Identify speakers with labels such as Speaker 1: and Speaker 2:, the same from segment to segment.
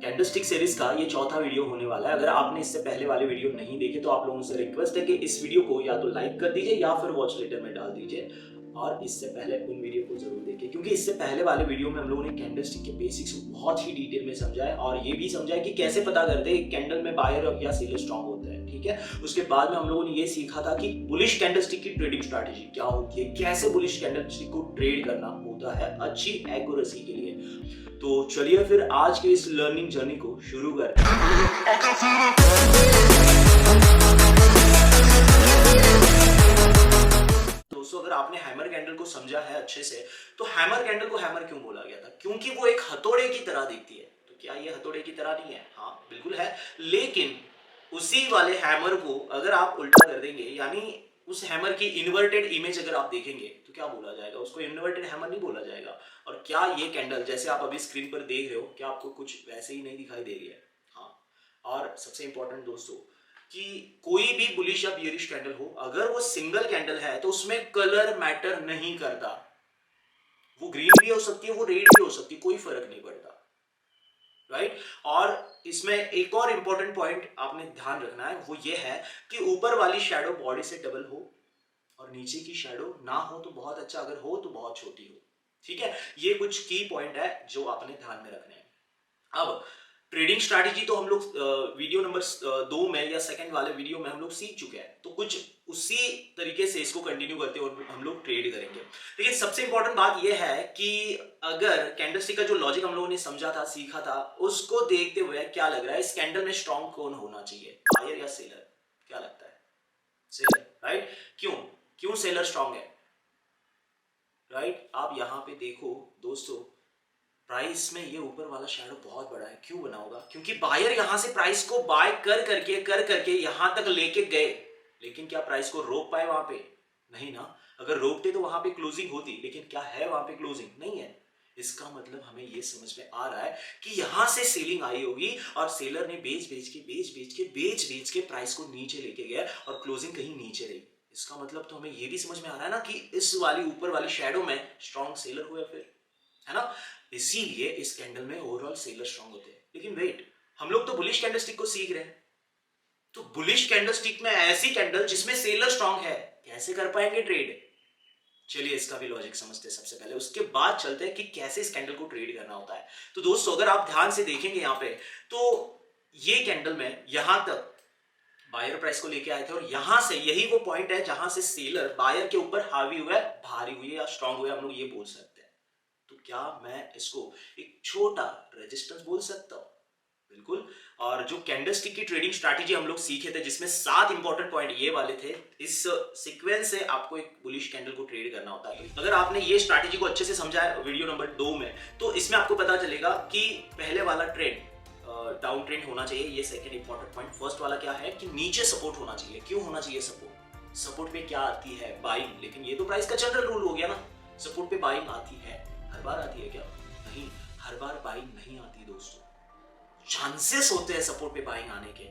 Speaker 1: Candlestick series का ये चौथा वीडियो होने वाला है। अगर आपने इससे पहले वाले वीडियो नहीं देखे तो आप लोगों से रिक्वेस्ट है कि इस वीडियो को या तो लाइक कर दीजिए या फिर वॉच लेटर में डाल दीजिए और इससे पहले उन वीडियो को जरूर देखिए, क्योंकि इससे पहले वाले वीडियो में हम लोगों ने कैंडलस्टिक के बेसिक्स को बहुत ही डिटेल में समझा है और ये भी समझा है कि कैसे पता करते हैं कैंडल में बायर या सेलर स्ट्रांग होता है। ठीक है, उसके बाद में हम लोगों ने ये सीखा था कि बुलिश कैंडलस्टिक की ट्रेडिंग स्ट्रैटेजी क्या होती है, कैसे बुलिश कैंडलस्टिक को ट्रेड करना होता है अच्छी एक्यूरेसी के लिए। तो चलिए फिर आज के इस लर्निंग जर्नी को शुरू करते हैं। दोस्तों, अगर आपने हैमर कैंडल को समझा है अच्छे से तो हैमर कैंडल को हैमर क्यों बोला गया था? क्योंकि वो एक हथौड़े की तरह दिखती है। तो क्या ये हथौड़े की तरह नहीं है? हाँ बिल्कुल है, लेकिन उसी वाले हैमर को अगर आप उल्टा कर देंगे, यानी उस हैमर की इन्वर्टेड इमेज अगर आप देखेंगे तो क्या बोला जाएगा? उसको इन्वर्टेड हैमर नहीं बोला जाएगा। और क्या ये कैंडल जैसे आप अभी स्क्रीन पर देख रहे हो, क्या आपको कुछ वैसे ही नहीं दिखाई दे रही है? हाँ, और सबसे इंपॉर्टेंट दोस्तों कि कोई भी बुलिश या बियरिश कैंडल हो, अगर वो सिंगल कैंडल है तो उसमें कलर मैटर नहीं करता। वो ग्रीन भी हो सकती है, वो रेड भी हो सकती है, कोई फर्क नहीं पड़ता, राइट? और इसमें एक और इंपॉर्टेंट पॉइंट आपने ध्यान रखना है, वो ये है कि ऊपर वाली शैडो बॉडी से डबल हो और नीचे की शैडो ना हो तो बहुत अच्छा, अगर हो तो बहुत छोटी हो। ठीक है, ये कुछ की पॉइंट है जो आपने ध्यान में रखने हैं। अब ट्रेडिंग स्ट्रैटेजी तो हम लोग वीडियो नंबर 2 में या सेकंड वाले वीडियो में हम लोग सीख चुके हैं, तो कुछ उसी तरीके से इसको कंटिन्यू करते हुए हम लोग ट्रेड करेंगे। लेकिन सबसे इंपॉर्टेंट बात यह है कि अगर कैंडलस्टिक का जो लॉजिक हम लोगों ने समझा था, सीखा था, उसको देखते हुए क्या लग रहा है, इस कैंडल में स्ट्रॉन्ग कौन होना चाहिए, बायर या सेलर? क्या लगता है? Seller, right? क्यों सेलर स्ट्रॉन्ग है, राइट? आप यहां पे देखो दोस्तों, प्राइस में ये ऊपर वाला शैडो बहुत बड़ा है। क्यों बना होगा? क्योंकि बायर यहां से प्राइस को बाय कर करके यहां तक लेके गए, लेकिन क्या प्राइस को रोक पाए वहां पे? नहीं ना। अगर रोकते तो वहां पे क्लोजिंग होती, लेकिन क्या है वहां पे क्लोजिंग? नहीं है। इसका मतलब हमें ये समझ में आ रहा है कि यहां से सेलिंग आई होगी और सेलर ने बेच के प्राइस को नीचे लेके गया और क्लोजिंग कहीं नीचे रही। इसका मतलब तो हमें ये भी समझ में आ रहा है ना कि इस वाली ऊपर वाली शैडो में स्ट्रॉन्ग सेलर हुआ, फिर है ना। इसीलिए इस कैंडल में ओवरऑल सेलर स्ट्रॉन्ग होते हैं। लेकिन वेट, हम लोग तो बुलिश कैंडलस्टिक को सीख रहे हैं, तो बुलिश कैंडलस्टिक में ऐसी कैंडल जिसमें सेलर स्ट्रॉन्ग है, कैसे कर पाएंगे ट्रेड? चलिए इसका भी लॉजिक समझते हैं सबसे पहले, उसके बाद चलते हैं कि कैसे इस कैंडल को ट्रेड करना होता है। तो दोस्तों, अगर आप ध्यान से देखेंगे यहाँ पे, तो ये कैंडल में यहां तक बायर प्राइस को लेके आए थे और यहां से यही वो पॉइंट है जहां से सेलर बायर के ऊपर हावी हुआ है, भारी हुई है या स्ट्रांग हुआ है, हम लोग ये बोल सकते हैं। तो क्या मैं इसको एक छोटा रेजिस्टेंस बोल सकता हूं? बिल्कुल। और जो कैंडलस्टिक की ट्रेडिंग स्ट्रैटेजी हम लोग सीखे थे, जिसमें 7 इंपॉर्टेंट पॉइंट ये वाले थे, इस सीक्वेंस से आपको एक बुलिश कैंडल को ट्रेड करना होता है। अगर आपने ये स्ट्रैटेजी को अच्छे से समझा है वीडियो नंबर 2 में, तो इसमें आपको पता चलेगा कि पहले वाला ट्रेंड डाउन ट्रेंड होना चाहिए, ये सेकंड इंपॉर्टेंट पॉइंट। फर्स्ट वाला क्या है कि नीचे सपोर्ट होना चाहिए। क्यों होना चाहिए सपोर्ट? सपोर्ट पे क्या आती है? बाइंग। लेकिन ये तो प्राइस का जनरल रूल हो गया ना, सपोर्ट पे बाइंग आती है। हर बार आती है क्या? नहीं, हर बार बाइंग नहीं आती दोस्तों। चांसेस होते हैं सपोर्ट पे बाइंग आने के,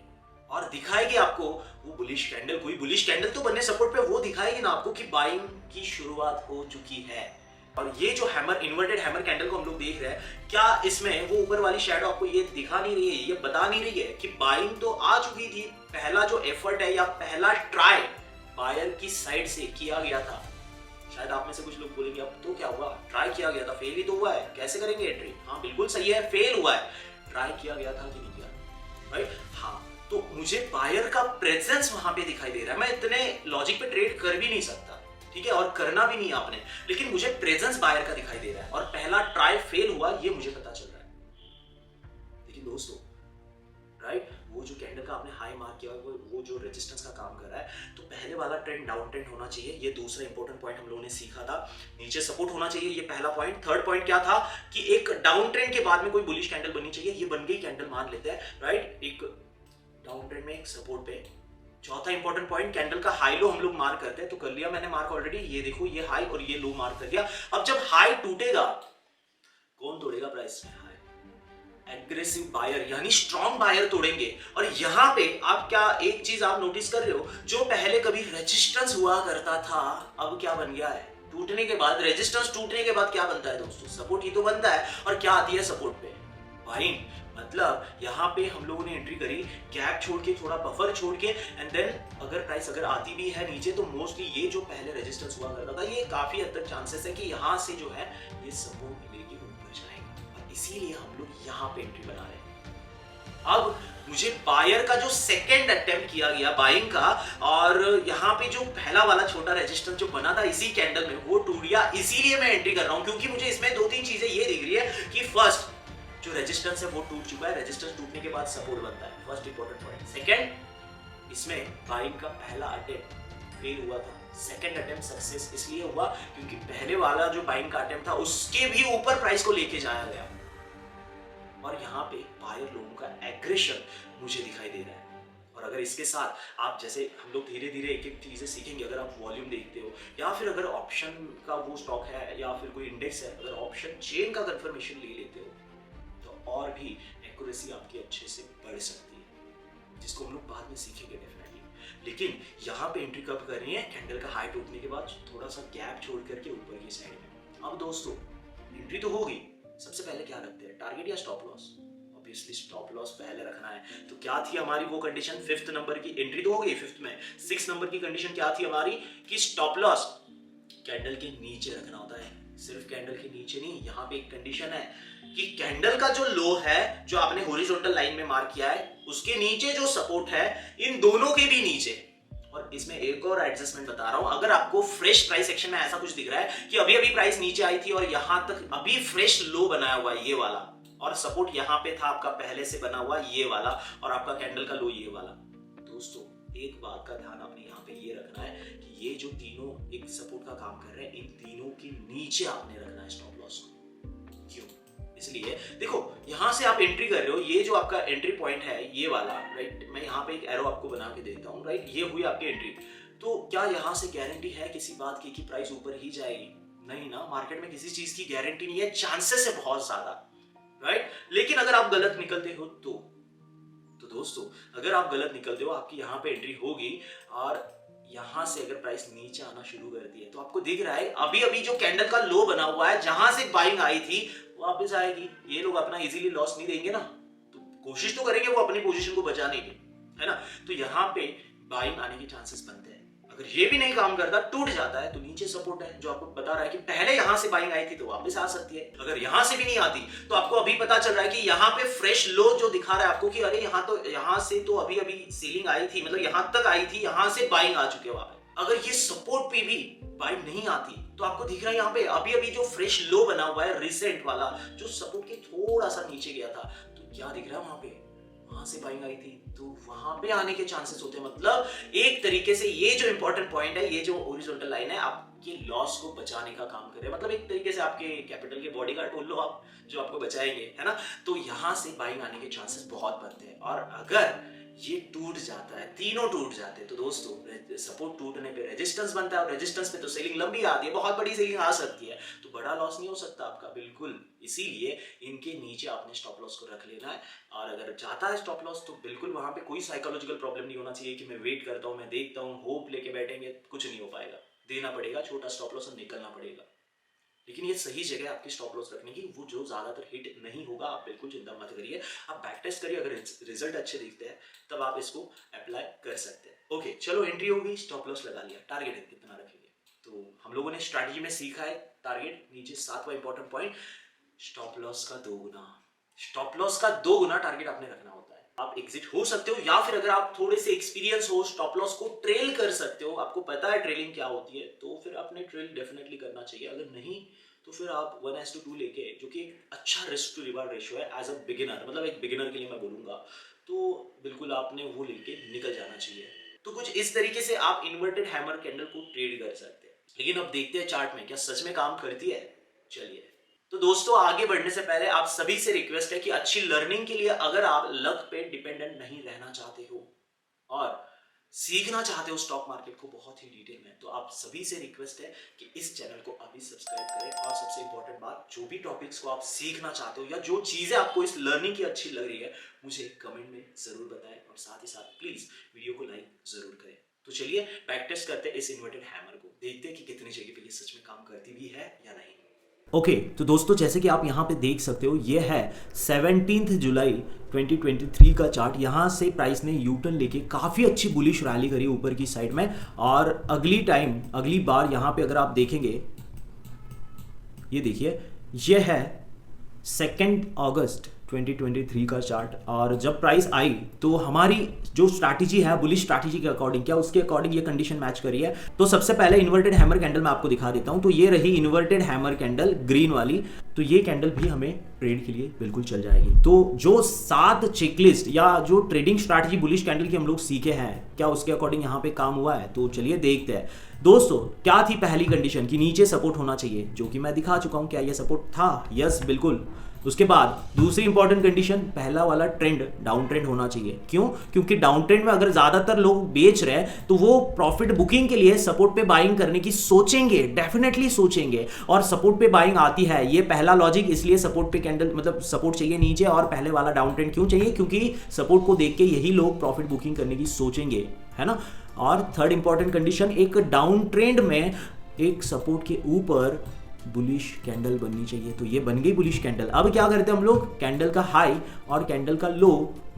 Speaker 1: और दिखाएगी आपको वो बुलिश कैंडल। कोई बुलिश कैंडल तो बनने सपोर्ट पे, वो दिखाएगी ना आपको कि बाइंग की शुरुआत हो चुकी है। और ये जो हैमर, इन्वर्टेड हैमर कैंडल को हम लोग देख रहे हैं, क्या इसमें वो ऊपर वाली शैडो आपको ये दिखा नहीं रही है, ये बता नहीं रही है कि बाइंग तो आ चुकी थी? पहला जो एफर्ट है या पहला ट्राई बायर की साइड से किया गया था। शायद आप में से कुछ लोग बोलेंगे अब तो क्या हुआ, ट्राई किया गया था, फेल ही तो हुआ है, कैसे करेंगे एंट्री? हाँ बिल्कुल सही है, फेल हुआ है। ट्राई किया गया था कि नहीं किया, राइट? हाँ, तो मुझे बायर का प्रेजेंस वहां पे दिखाई दे रहा है। मैं इतने लॉजिक पे ट्रेड कर भी नहीं सकता, ठीक है, और करना भी नहीं आपने, लेकिन मुझे प्रेजेंस बायर का दिखाई दे रहा है और पहला ट्राई फेल हुआ, ये मुझे पता चल रहा है। लेकिन दोस्तों, राइट, वो जो कैंडल का आपने हाई मार्क किया, वो जो रेजिस्टेंस का काम कर रहा है, तो पहले वाला ट्रेंड डाउन ट्रेंड होना चाहिए। ये दूसरा इंपॉर्टेंट पॉइंट हम लोगों ने सीखा था। नीचे सपोर्ट होना चाहिए, ये पहला पॉइंट। थर्ड पॉइंट क्या था कि एक डाउन ट्रेंड के बाद में कोई बुलिश कैंडल बननी चाहिए। ये बन गई कैंडल, मान लेते हैं, राइट, एक डाउन ट्रेंड में एक सपोर्ट पे। चौथा इंपॉर्टेंट पॉइंट, कैंडल का हाई लो हम लोग मार्क करते हैं, तो कर लिया मैंने मार्क ऑलरेडी। ये देखो, ये हाई और ये लो मार्क कर दिया। अब जब हाई टूटेगा, कौन तोड़ेगा प्राइस में? एग्रेसिव बायर, यानी स्ट्रॉन्ग बायर तोड़ेंगे। और यहां पे आप क्या एक चीज आप नोटिस कर रहे हो, जो पहले कभी रेजिस्टेंस हुआ करता था, अब क्या बन गया है? टूटने के बाद, रेजिस्टेंस टूटने के बाद क्या बनता है दोस्तों? सपोर्ट ही तो बनता है। और क्या आती है सपोर्ट पे? बाइंग मतलब यहाँ पे हम लोगों ने एंट्री करी, गैप छोड़ के, थोड़ा बफर छोड़ के, एंड देन अगर प्राइस अगर आती भी है नीचे तो मोस्टली ये जो पहले रेजिस्टेंस हुआ करता था, ये काफी हद तक चांसेस है कि यहाँ से जो है ये सपोर्ट लेके ऊपर जाएगा, और इसीलिए हम लोग यहाँ पे एंट्री बना रहे हैं। अब मुझे बायर का जो सेकंड अटेम्प्ट किया गया बाइंग का, और यहाँ पे जो पहला वाला छोटा रेजिस्टेंस जो बना था इसी कैंडल में, वो टूट गया, इसीलिए मैं एंट्री कर रहा हूँ, क्योंकि मुझे इसमें दो तीन चीजें ये दिख रही है कि फर्स्ट जो रेजिस्टेंस है वो टूट चुका है, रेजिस्टेंस टूटने के बाद सपोर्ट बनता है, फर्स्ट इंपॉर्टेंट पॉइंट। सेकंड, इसमें बाइंग का पहला अटेम्प्ट फेल हुआ था, सेकंड अटेम्प्ट सक्सेस इसलिए हुआ क्योंकि पहले वाला जो बाइंग का अटेम्प्ट था उसके भी ऊपर प्राइस को लेके जाया गया, और यहाँ पे बायर लोगों का एग्रेशन मुझे दिखाई दे रहा है। और अगर इसके साथ आप, जैसे हम लोग धीरे धीरे एक एक चीजें सीखेंगे, अगर आप वॉल्यूम देखते हो या फिर अगर ऑप्शन का वो स्टॉक है या फिर कोई इंडेक्स है, अगर ऑप्शन चेन का कंफर्मेशन ले लेते हो तो और भी एक्यूरेसी आपकी अच्छे से बढ़ सकती है, जिसको हम लोग बाद में सीखेंगे डेफिनेटली। लेकिन यहाँ पे एंट्री कब कर रही है? कैंडल का हाई टूटने के बाद थोड़ा सा गैप छोड़ करके ऊपर की साइड में। अब दोस्तों एंट्री तो होगी, सबसे पहले क्या रखते हैं, टारगेट या stop loss? Obviously stop loss पहले रखना है। तो क्या थी हमारी वो कंडीशन? फिफ्थ नंबर की एंट्री तो हो गई फिफ्थ में, सिक्स नंबर की कंडीशन क्या थी हमारी कि स्टॉप लॉस कैंडल के नीचे रखना होता है। सिर्फ कैंडल के नीचे नहीं, यहाँ पे एक कंडीशन है कि कैंडल का जो लो है जो आपने हॉरिजॉन्टल लाइन में मार्क किया है उसके नीचे जो सपोर्ट है, इन दोनों के भी नीचे। और इसमें एक और एडजस्टमेंट बता रहा हूं, अगर आपको फ्रेश प्राइस एक्शन में ऐसा कुछ दिख रहा है कि अभी अभी प्राइस नीचे आई थी और यहां तक अभी फ्रेश लो बनाया हुआ है ये वाला, और सपोर्ट यहां पे था आपका पहले से बना हुआ ये वाला, और आपका कैंडल का लो ये वाला, दोस्तों एक बात का ध्यान आपने यहाँ पे ये रखना है कि ये जो तीनों एक सपोर्ट का काम कर रहे हैं, इन तीनों के नीचे आपने रखना है स्टॉप लॉस को। क्यों? इसलिए देखो यहां से आप एंट्री कर रहे हो, ये जो आपका एंट्री पॉइंट है ये वाला, राइट, मैं यहाँ पे एक एरो आपको बना के देता हूँ, राइट, ये हुई आपकी एंट्री। तो क्या यहाँ से गारंटी है किसी बात की कि प्राइस ऊपर ही जाएगी? नहीं ना, मार्केट में किसी चीज की गारंटी नहीं है, चांसेस है बहुत ज्यादा, राइट। लेकिन अगर आप गलत निकलते हो तो दोस्तों अगर आप गलत निकलते हो, आपकी यहाँ पे एंट्री होगी और यहां से अगर प्राइस नीचे आना शुरू करती है तो आपको दिख रहा है अभी अभी जो कैंडल का लो बना हुआ है जहां से बाइंग आई थी वापस आएगी। ये लोग अपना इजीली लॉस नहीं देंगे ना, तो कोशिश तो करेंगे वो अपनी पोजीशन को बचाने की, है ना। तो यहाँ पे बाइंग आने के चांसेस बनते हैं। अगर ये भी नहीं काम करता, टूट जाता है, तो नीचे सपोर्ट है जो आपको बता रहा है कि पहले यहां से बाइंग आई थी तो वापस आ सकती है। अगर यहां से भी नहीं आती तो आपको अभी पता चल रहा है कि यहाँ पे फ्रेश लो जो दिखा रहा है आपको कि अरे यहाँ से तो अभी अभी सीलिंग आई थी, मतलब यहां तक आई थी, यहां से बाइंग आ चुके वापस। अगर ये सपोर्ट पे भी बाइंग नहीं आती तो आपको दिख रहा है यहाँ पे अभी अभी जो फ्रेश लो बना हुआ है रिसेंट वाला, जो सपोर्ट के थोड़ा सा नीचे गया था, तो क्या दिख रहा है वहां पे, वहां से बाइंग आई थी तो वहां पे आने के चांसेस होते हैं। मतलब एक तरीके से ये जो इंपॉर्टेंट पॉइंट है, ये जो हॉरिजॉन्टल लाइन है आपके लॉस को बचाने का काम करे, मतलब एक तरीके से आपके कैपिटल के बॉडीगार्ड बोल लो आप, जो आपको बचाएंगे, है ना। तो यहां से बाइंग आने के चांसेस बहुत बनते हैं। और अगर ये टूट जाता है, तीनों टूट जाते हैं, तो दोस्तों सपोर्ट टूटने पे रेजिस्टेंस बनता है, और रेजिस्टेंस पे तो सेलिंग लंबी आती है, बहुत बड़ी सेलिंग आ सकती है, तो बड़ा लॉस नहीं हो सकता आपका, बिल्कुल। इसीलिए इनके नीचे आपने स्टॉप लॉस को रख लेना है। और अगर जाता है स्टॉप लॉस तो बिल्कुल वहां पे कोई साइकोलॉजिकल प्रॉब्लम नहीं होना चाहिए कि मैं वेट करता हूं, मैं देखता हूं, होप लेके बैठेंगे, कुछ नहीं हो पाएगा, देना पड़ेगा छोटा स्टॉप लॉस और निकलना पड़ेगा। लेकिन ये सही जगह आपकी स्टॉप लॉस रखने की, वो जो ज्यादातर हिट नहीं होगा, आप बिल्कुल चिंता मत करिए, आप बैक टेस्ट करिए, अगर रिजल्ट अच्छे दिखते हैं तब आप इसको अप्लाई कर सकते हैं। ओके चलो, एंट्री होगी, स्टॉप लॉस लगा लिया, टारगेट कितना रखेंगे? तो हम लोगों ने स्ट्रैटेजी में सीखा है टारगेट नीचे, सातवां इंपॉर्टेंट पॉइंट, स्टॉप लॉस का 2 गुना। स्टॉप लॉस का 2 गुना टारगेट आपने रखना होता है। आप एग्जिट हो सकते हो, या फिर अगर आप थोड़े से एक्सपीरियंस हो, स्टॉप लॉस को ट्रेल कर सकते हो, आपको पता है ट्रेलिंग क्या होती है, तो फिर आपने ट्रेल डेफिनेटली करना चाहिए। अगर नहीं तो फिर आप 1:2 लेके, जो कि एक अच्छा रिस्क टू रिवार्ड रेशियो है एज अ बिगिनर, मतलब एक बिगिनर के लिए मैं बोलूंगा, तो बिल्कुल आपने वो लेके निकल जाना चाहिए। तो कुछ इस तरीके से आप इन्वर्टेड हैमर कैंडल को ट्रेड कर सकते हैं। लेकिन अब देखते हैं चार्ट में क्या सच में काम करती है। चलिए, तो दोस्तों आगे बढ़ने से पहले आप सभी से रिक्वेस्ट है कि अच्छी लर्निंग के लिए अगर आप लक पे डिपेंडेंट नहीं रहना चाहते हो और सीखना चाहते हो स्टॉक मार्केट को बहुत ही डिटेल में, तो आप सभी से रिक्वेस्ट है कि इस चैनल को अभी सब्सक्राइब करें। और सबसे इंपॉर्टेंट बात, जो भी टॉपिक्स को आप सीखना चाहते हो या जो चीजें आपको इस लर्निंग की अच्छी लग रही है, मुझे कमेंट में जरूर बताएं, और साथ ही साथ प्लीज वीडियो को लाइक जरूर करें। तो चलिए बैक टेस्ट करते हैं इस इन्वर्टेड हैमर को, देखते हैं कि कितनी जगह पे ये सच में काम करती भी है या नहीं। ओके तो दोस्तों जैसे कि आप यहाँ पे देख सकते हो, ये है 17 जुलाई 2023 का चार्ट। यहाँ से प्राइस ने यू टर्न लेके काफ़ी अच्छी बुलिश रैली करी ऊपर की साइड में, और अगली बार यहाँ पे अगर आप देखेंगे, ये देखिए, ये है 2 अगस्त 2023 का चार्ट। और जब प्राइस आई तो हमारी जो स्ट्रैटेजी है बुलिश स्ट्रैटेजी के अकॉर्डिंग, क्या उसके अकॉर्डिंग ये कंडीशन मैच करी है। तो सबसे पहले इन्वर्टेड हैमर कैंडल मैं आपको दिखा देता हूं। तो ये रही इन्वर्टेड हैमर कैंडल ग्रीन वाली, तो ये कैंडल भी हमें ट्रेड के लिए बिल्कुल चल जाएगी। तो जो 7 चेकलिस्ट या जो ट्रेडिंग स्ट्रैटेजी बुलिश कैंडल की हम लोग सीखे हैं, क्या उसके अकॉर्डिंग यहाँ पे काम हुआ है? तो चलिए देखते हैं। दोस्तों क्या थी पहली कंडीशन कि नीचे सपोर्ट होना चाहिए, जो कि मैं दिखा चुका हूं। क्या ये सपोर्ट था? यस बिल्कुल। उसके बाद दूसरी इंपॉर्टेंट कंडीशन, पहला वाला ट्रेंड डाउन ट्रेंड होना चाहिए। क्यों? क्योंकि डाउन ट्रेंड में अगर ज्यादातर लोग बेच रहे हैं तो वो प्रॉफिट बुकिंग के लिए सपोर्ट पे बाइंग करने की सोचेंगे, डेफिनेटली सोचेंगे, और सपोर्ट पे बाइंग आती है। ये पहला लॉजिक, इसलिए सपोर्ट पे कैंडल मतलब सपोर्ट चाहिए नीचे, और पहले वाला डाउन ट्रेंड क्यों चाहिए? क्योंकि सपोर्ट को देख के यही लोग प्रॉफिट बुकिंग करने की सोचेंगे, है ना। और थर्ड इंपॉर्टेंट कंडीशन, एक डाउन ट्रेंड में एक सपोर्ट के ऊपर बुलिश कैंडल बननी चाहिए। तो ये बन गई बुलिश कैंडल। अब क्या करते हैं हम लोग? कैंडल का हाई और कैंडल का लो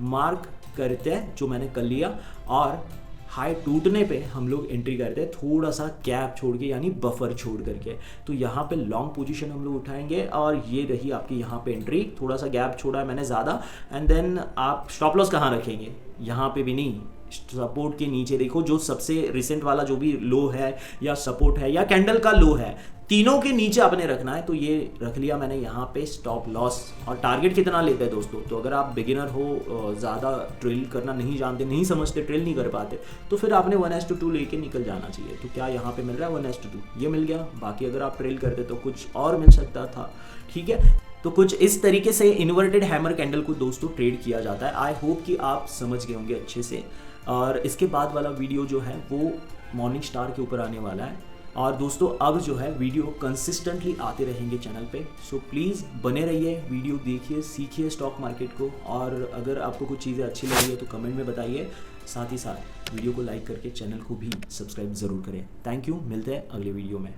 Speaker 1: मार्क करते हैं, जो मैंने कर लिया, और हाई टूटने पे हम लोग एंट्री करते हैं थोड़ा सा गैप छोड़ के, यानी बफर छोड़ करके। तो यहाँ पे लॉन्ग पोजीशन हम लोग उठाएंगे, और ये रही आपकी यहाँ पे एंट्री। थोड़ा सा गैप छोड़ा है मैंने ज़्यादा, एंड देन आप स्टॉप लॉस कहाँ रखेंगे? यहाँ पे भी नहीं, सपोर्ट के नीचे देखो, जो सबसे रिसेंट वाला जो भी लो है या सपोर्ट है या कैंडल का लो है, तीनों के नीचे आपने रखना है। तो ये रख लिया मैंने यहाँ पे स्टॉप लॉस। और टारगेट कितना लेते हैं दोस्तों? तो अगर आप बिगिनर हो, ज़्यादा ट्रेल करना नहीं जानते, नहीं समझते, ट्रेल नहीं कर पाते, तो फिर आपने 1:2 लेके निकल जाना चाहिए। तो क्या यहाँ पे मिल रहा है 1:2? ये मिल गया। बाकी अगर आप ट्रेल करते तो कुछ और मिल सकता था, ठीक है। तो कुछ इस तरीके से इन्वर्टेड हैमर कैंडल को दोस्तों ट्रेड किया जाता है। आई होप कि आप समझ गए होंगे अच्छे से। और इसके बाद वाला वीडियो जो है वो मॉर्निंग स्टार के ऊपर आने वाला है। और दोस्तों अब जो है वीडियो कंसिस्टेंटली आते रहेंगे चैनल पे, सो प्लीज़ बने रहिए, वीडियो देखिए, सीखिए स्टॉक मार्केट को। और अगर आपको कुछ चीज़ें अच्छी लगी है तो कमेंट में बताइए। साथ ही साथ वीडियो को लाइक करके चैनल को भी सब्सक्राइब ज़रूर करें। थैंक यू, मिलते हैं अगले वीडियो में।